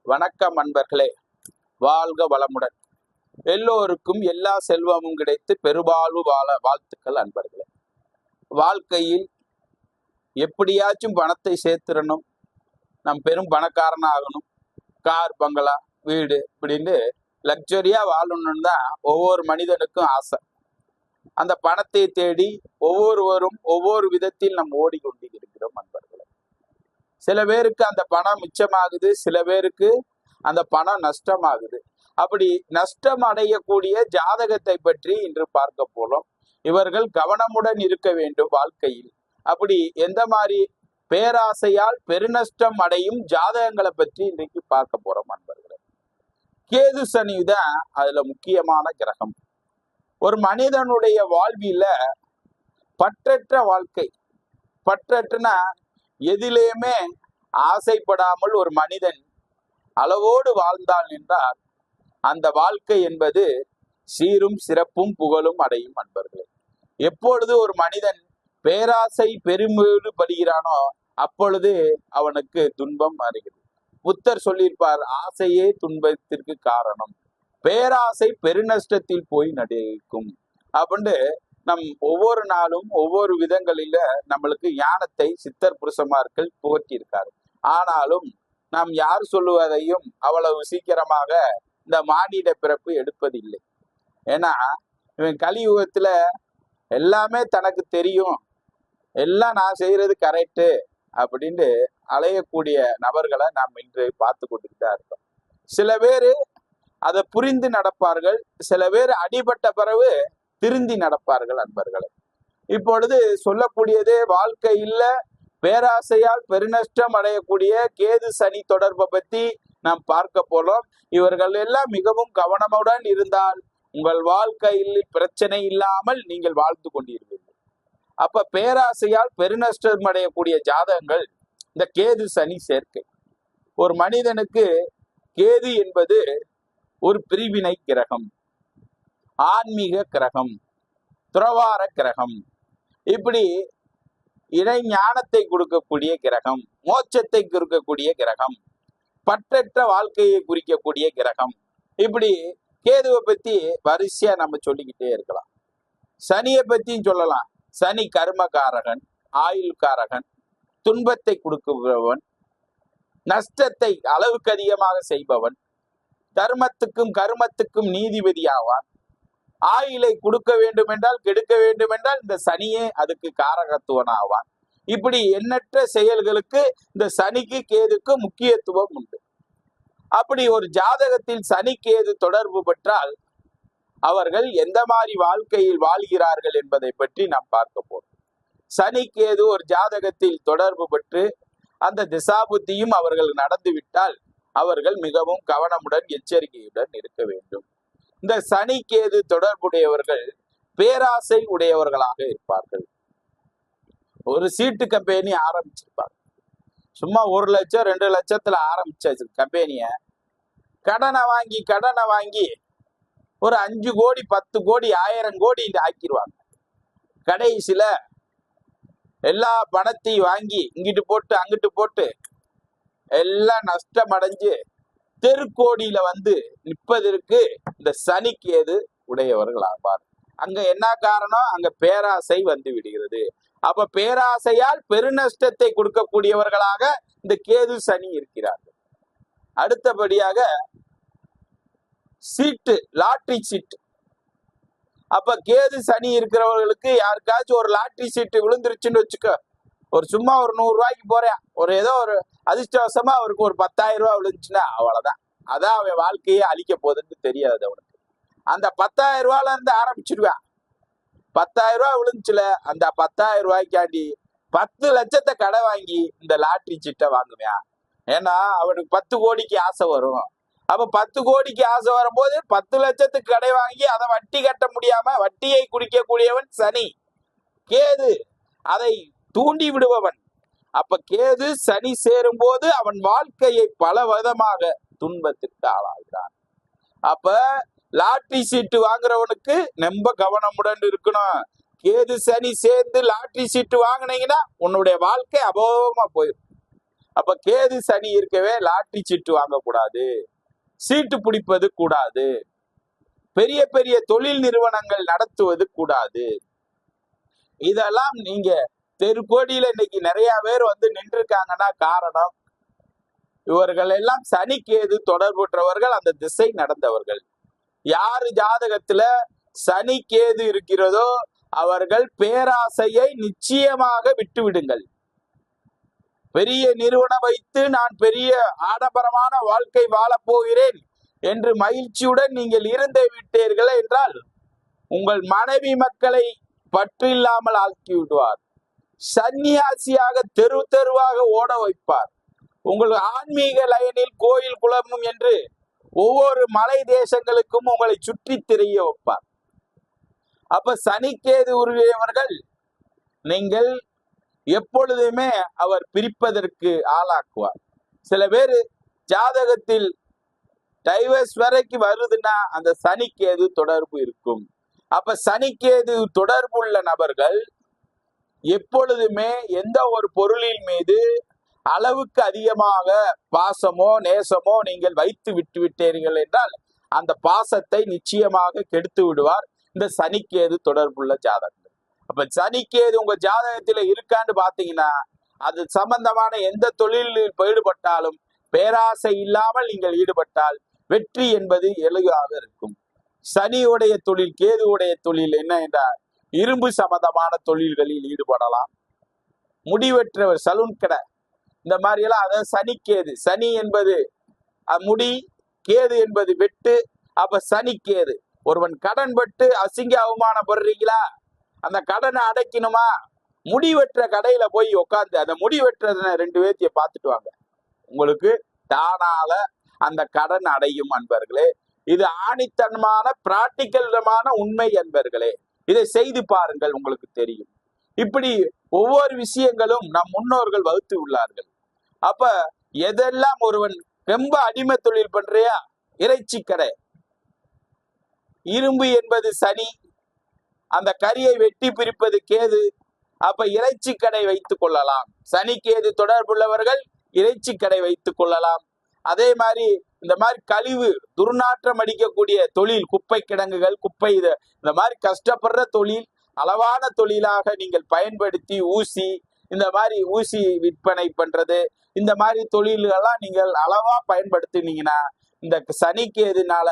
வணக்கம் அன்பர்களே, வாழ்க வளமுடன். எல்லோருக்கும் எல்லா செல்வமும் கிடைத்து பெருவாழ்வு வாழ வாழ்த்துக்கள் அன்பர்களே. வாழ்க்கையில் எப்படியாச்சும் பணத்தை சேர்த்துடணும், நம் பெரும் பணக்காரன் ஆகணும், கார் பங்களா வீடு இப்படின்னு லக்ஸரியா வாழணும்னு தான் ஒவ்வொரு மனிதனுக்கும் ஆசை. அந்த பணத்தை தேடி ஒவ்வொருவரும் ஒவ்வொரு விதத்தில் நாம் ஓடிக்கொண்டு இருக்கிறோம் அன்பர்களே. சில பேருக்கு அந்த பணம் மிச்சமாகுது, சில பேருக்கு அந்த பணம் நஷ்டமாகுது. அப்படி நஷ்டம் அடையக்கூடிய ஜாதகத்தை பற்றி இன்று பார்க்க போறோம். இவர்கள் கவனமுடன் இருக்க வேண்டும் வாழ்க்கையில். அப்படி எந்த மாதிரி பேராசையால் பெருநஷ்டம் அடையும் ஜாதகங்களை பற்றி இன்றைக்கு பார்க்க போறோம் அன்பர்களே. கேது சனி தான் அதுல முக்கியமான கிரகம். ஒரு மனிதனுடைய வாழ்வில பற்றற்ற வாழ்க்கை, பற்றற்றுனா எதிலேயுமே ஆசைப்படாமல் ஒரு மனிதன் அளவோடு வாழ்ந்தான் என்றால் அந்த வாழ்க்கை என்பது சீரும் சிறப்பும் புகழும் அடையும் அன்பர்களே. எப்பொழுது ஒரு மனிதன் பேராசை பெருமீடு படுகிறானோ அப்பொழுது அவனுக்கு துன்பம் வருகிறது. புத்தர் சொல்லியிருப்பார், ஆசையே துன்பத்திற்கு காரணம், பேராசை பெருநஷ்டத்தில் போய் நடிக்கும் அப்படின்னு. நம் ஒவ்வொரு நாளும் ஒவ்வொரு விதங்களில நம்மளுக்கு ஞானத்தை சித்தர் புருஷமார்கள் புகட்டியிருக்காரு. ஆனாலும் நாம் யார் சொல்லுவதையும் அவ்வளவு சீக்கிரமாக இந்த மானிட பிறப்பு எடுப்பதில்லை. ஏன்னா இவன் கலியுகத்துல எல்லாமே தனக்கு தெரியும், எல்லாம் நான் செய்யறது கரெக்டு அப்படின்னு அலையக்கூடிய நபர்களை நாம் இன்று பார்த்து கொண்டுட்டு தான் இருக்கோம். சில பேர் அதை புரிந்து நடப்பார்கள், சில பேர் அடிபட்ட பிறகு திருந்தி நடப்பார்கள் அன்பர்களே. இப்பொழுது சொல்லக்கூடியது வாழ்க்கையில் பேராசையால் பெருநஷ்டம் அடையக்கூடிய கேது சனி தொடர்பை பத்தி நாம் பார்க்க போறோம். இவர்கள் எல்லாம் மிகவும் கவனமுடன் இருந்தால் உங்கள் வாழ்க்கையில் பிரச்சனை இல்லாமல் நீங்கள் வாழ்ந்து கொண்டிருப்பீர்கள். அப்ப பேராசையால் பெருநஷ்டம் அடையக்கூடிய ஜாதகங்கள் இந்த கேது சனி சேர்க்கை. ஒரு மனிதனுக்கு கேது என்பது ஒரு பிரிவினை கிரகம், ஆன்மீக கிரகம், துறவார கிரகம், இப்படி இறை ஞானத்தை கொடுக்கக்கூடிய கிரகம், மோட்சத்தை கொடுக்கக்கூடிய கிரகம், பற்றற்ற வாழ்க்கையை குறிக்கக்கூடிய கிரகம். இப்படி கேதுவை பத்தி வரிசையா நம்ம சொல்லிக்கிட்டே இருக்கலாம். சனியை பத்தியும் சொல்லலாம். சனி கர்மகாரகன், ஆயுள்காரகன், துன்பத்தை கொடுக்குபவன், நஷ்டத்தை அளவுக்கு அதிகமாக செய்பவன், தர்மத்துக்கும் கர்மத்துக்கும் நீதிபதி ஆவான். ஆயிலை கொடுக்க வேண்டும் என்றால் கெடுக்க வேண்டும் என்றால் இந்த சனியே அதுக்கு காரகத்துவன் ஆவான். இப்படி எண்ணற்ற செயல்களுக்கு இந்த சனிக்கு கேதுக்கு முக்கியத்துவம் உண்டு. அப்படி ஒரு ஜாதகத்தில் சனி கேது தொடர்பு பெற்றால் அவர்கள் எந்த மாதிரி வாழ்க்கையில் வாழ்கிறார்கள் என்பதை பற்றி நாம் பார்க்க போறோம். சனி கேது ஒரு ஜாதகத்தில் தொடர்பு பெற்று அந்த திசாபுத்தியும் அவர்கள் நடந்துவிட்டால் அவர்கள் மிகவும் கவனமுடன் எச்சரிக்கையுடன் இருக்க வேண்டும். இந்த சனி கேது தொடர்புடையவர்கள் பேராசை உடையவர்களாக இருப்பார்கள். ஒரு சீட்டு கம்பெனி ஆரம்பிச்சிருப்பாங்க. சும்மா 1 லட்சம் 2 லட்சத்துல ஆரம்பிச்ச கம்பெனிய கடனை வாங்கி ஒரு 5 கோடி 10 கோடி 1000 கோடி ஆக்கிடுவாங்க. கடைசியில எல்லா பணத்தையும் வாங்கி இங்கிட்டு போட்டு அங்கிட்டு போட்டு எல்லாம் நஷ்டம் அடைஞ்சு தெருக்கோடியில வந்து நிற்பதற்கு இந்த சனி கேது உடையவர்கள் ஆவார். அங்க என்ன காரணம்? அங்க பேராசை வந்து விடுகிறது. அப்ப பேராசையால் பெருநஷ்டத்தை கொடுக்கக்கூடியவர்களாக இந்த கேது சனி இருக்கிறார்கள். அடுத்தபடியாக சீட்டு, லாட்டரி சீட்டு. அப்ப கேது சனி இருக்கிறவர்களுக்கு யாருக்காச்சும் ஒரு லாட்டரி சீட்டு விழுந்துருச்சுன்னு வச்சுக்க, ஒரு சும்மா ஒரு 100 ரூபாய்க்கு போறேன், ஒரு ஏதோ ஒரு அதிர்ஷ்டவசமா அவருக்கு ஒரு 10,000 ரூபாய் விழுந்துச்சுன்னா அவ்வளவுதான். அதான் அவன் வாழ்க்கையே அழிக்க போகுதுன்னு தெரியாது அவனுக்கு. அந்த 10,000 ரூபாயில இருந்து ஆரம்பிச்சிருவான். 10,000 ரூபாய் விழுந்துச்சுல, அந்த 10,000 ரூபாய்க்காண்டி 10 லட்சத்தை கடை வாங்கி இந்த லாட்டரி சீட்டை வாங்குவேன். ஏன்னா அவனுக்கு 10 கோடிக்கு ஆசை வரும். அப்ப 10 கோடிக்கு ஆசை வரும்போது 10 லட்சத்துக்கு கடை வாங்கி அதை வட்டி கட்ட முடியாம வட்டியை குடிக்கக்கூடியவன் சனி. கேது அதை தூண்டி விடுபவன். அப்ப கேது சனி சேரும் போது அவன் வாழ்க்கையை பல விதமாக துன்பத்திற்கு ஆளாகிறான். அப்ப லாட்டரி சீட்டு வாங்குறவனுக்கு ரொம்ப கவனமுடன் இருக்கணும். கேது சனி சேர்ந்து லாட்டரி சீட்டு வாங்கினீங்கன்னா உன்னுடைய வாழ்க்கை அபோகமா போயிடும். அப்ப கேது சனி இருக்கவே லாட்டரி சீட்டு வாங்கக்கூடாது, சீட்டு பிடிப்பது கூடாது, பெரிய பெரிய தொழில் நிறுவனங்கள் நடத்துவது கூடாது. இதெல்லாம் நீங்க தெருக்கோடியில இன்னைக்கு நிறைய பேர் வந்து நின்று இருக்காங்கன்னா காரணம் இவர்கள் எல்லாம் சனி கேது தொடர்புற்றவர்கள், அந்த திசை நடந்தவர்கள். யாரு ஜாதகத்துல சனி கேது இருக்கிறதோ அவர்கள் பேராசையை நிச்சயமாக விட்டுவிடுங்கள். பெரிய நிறுவனம் வைத்து நான் பெரிய ஆடம்பரமான வாழ்க்கை வாழப் போகிறேன் என்று மகிழ்ச்சியுடன் நீங்கள் இருந்து விட்டீர்கள் என்றால் உங்கள் மனைவி மக்களை பற்று இல்லாமல் ஆக்கி விடுவார். சன்னியாசியாக தெரு தெருவாக ஓட வைப்பார். உங்கள் ஆன்மீக லைனில் கோயில் குளமும் என்று ஒவ்வொரு மலை தேசங்களுக்கும் உங்களை சுற்றி திரிய வைப்பார். அப்ப சனிக்கேது உரியவர்கள் நீங்கள் எப்பொழுதுமே அவர் பிரிப்பதற்கு ஆளாக்குவார். சில பேர் ஜாதகத்தில் டைவர்ஸ் வரைக்கும் வருதுன்னா அந்த சனிக்கேது தொடர்பு இருக்கும். அப்ப சனிக்கேது தொடர்பு உள்ள நபர்கள் எப்பொழுதுமே எந்த ஒரு பொருளின் மீது அளவுக்கு அதிகமாக பாசமோ நேசமோ நீங்கள் வைத்து விட்டு விட்டீர்கள் என்றால் அந்த பாசத்தை நிச்சயமாக கெடுத்து விடுவார் இந்த சனிக்கேது தொடர்புள்ள ஜாதகங்கள். அப்ப சனிக்கேது உங்க ஜாதகத்துல இருக்கான்னு பாத்தீங்கன்னா அது சம்பந்தமான எந்த தொழிலில் ஈடுபட்டாலும் பேராசை இல்லாமல் நீங்கள் ஈடுபட்டால் வெற்றி என்பது எளிதாக இருக்கும். சனியுடைய தொழில் கேதுவுடைய தொழில் என்ன என்றால் இரும்பு சம்பந்தமான தொழில்களில் ஈடுபடலாம். முடிவெற்றவர் சலூன் கடை இந்த மாதிரி எல்லாம், அதாவது சனிக்கேது, சனி என்பது முடி, கேது என்பது வெட்டு. அப்ப சனிக்கேது ஒருவன் கடன் பட்டு அசிங்க அவமானப்படுறீங்களா, அந்த கடனை அடைக்கணுமா, முடி வெட்டுற கடையில போய் உட்காந்து அந்த முடி வெட்டுறத 2 பேர்த்திய பார்த்துட்டு வாங்க, உங்களுக்கு தானால அந்த கடன் அடையும் அன்பர்களே. இது ஆணித்தன்மான பிராக்டிக்கல்மான உண்மை அன்பர்களே. இதை செய்து பாருங்கள், உங்களுக்கு தெரியும். இப்படி ஒவ்வொரு விஷயங்களும் நம் முன்னோர்கள் வகுத்து உள்ளார்கள். அப்ப எதெல்லாம் ஒருவன் ரொம்ப அடிமை தொழில் பண்றியா, இறைச்சி கடை, இரும்பு என்பது சனி, அந்த கரியை வெட்டி பிரிப்பது கேது. அப்ப இறைச்சி கடை வைத்துக் கொள்ளலாம். சனி கேது தொடர்புள்ளவர்கள் இறைச்சி கடை வைத்துக் கொள்ளலாம். அதே மாதிரி இந்த மாதிரி கழிவு துர்நாற்றம் அடிக்கக்கூடிய தொழில், குப்பை கிடங்குகள், குப்பை இந்த மாதிரி கஷ்டப்படுற தொழில் அளவான தொழிலாக நீங்கள் பயன்படுத்தி ஊசி, இந்த மாதிரி ஊசி விற்பனை பண்றது, இந்த மாதிரி தொழில்களெல்லாம் நீங்கள் அளவா பயன்படுத்தினீங்கன்னா இந்த சனிக்கேதுனால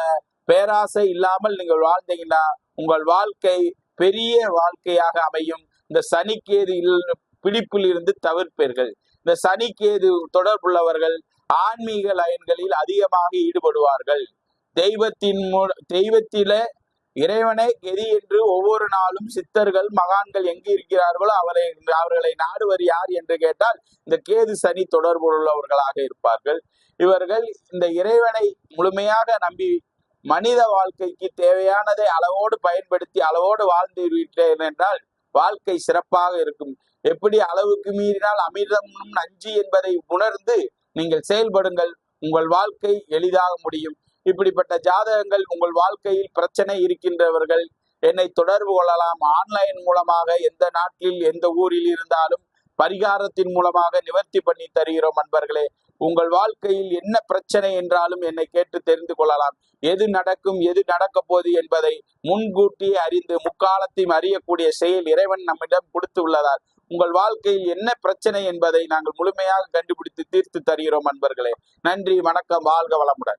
பேராசை இல்லாமல் நீங்கள் வாழ்ந்தீங்கன்னா உங்கள் வாழ்க்கை பெரிய வாழ்க்கையாக அமையும். இந்த சனிக்கேது பிடிப்பில் இருந்து தவிர்ப்பீர்கள். இந்த சனிக்கேது தொடர்புள்ளவர்கள் ஆன்மீக லைன்களில் அதிகமாக ஈடுபடுவார்கள். தெய்வத்தில இறைவனை கெதி என்று ஒவ்வொரு நாளும் சித்தர்கள் மகான்கள் எங்கு இருக்கிறார்களோ அவர்களை நாடுவர் யார் என்று கேட்டால் இந்த கேது சனி தொடர்பு உள்ளவர்களாக இருப்பார்கள். இவர்கள் இந்த இறைவனை முழுமையாக நம்பி மனித வாழ்க்கைக்கு தேவையானதை அளவோடு பயன்படுத்தி அளவோடு வாழ்ந்து விட்டேன் என்றால் வாழ்க்கை சிறப்பாக இருக்கும். எப்படி அளவுக்கு மீறினால் அமிர்தமும் நஞ்சு என்பதை உணர்ந்து நீங்கள் செயல்படுங்கள், உங்கள் வாழ்க்கை எளிதாக முடியும். இப்படிப்பட்ட ஜாதகங்கள் உங்கள் வாழ்க்கையில் பிரச்சனை இருக்கின்றவர்கள் என்னை தொடர்பு கொள்ளலாம். ஆன்லைன் மூலமாக எந்த நாட்டில் எந்த ஊரில் இருந்தாலும் பரிகாரத்தின் மூலமாக நிவர்த்தி பண்ணி தருகிறோம் அன்பர்களே. உங்கள் வாழ்க்கையில் என்ன பிரச்சனை என்றாலும் என்னை கேட்டு தெரிந்து கொள்ளலாம். எது நடக்கும், எது நடக்க போகுது என்பதை முன்கூட்டியே அறிந்து முக்காலத்தையும் அறியக்கூடிய செயல் இறைவன் நம்மிடம் கொடுத்து உள்ளதால் உங்கள் வாழ்க்கையில் என்ன பிரச்சனை என்பதை நாங்கள் முழுமையாக கண்டுபிடித்து தீர்த்து தருகிறோம் அன்பர்களே. நன்றி, வணக்கம், வாழ்க வளமுடன்.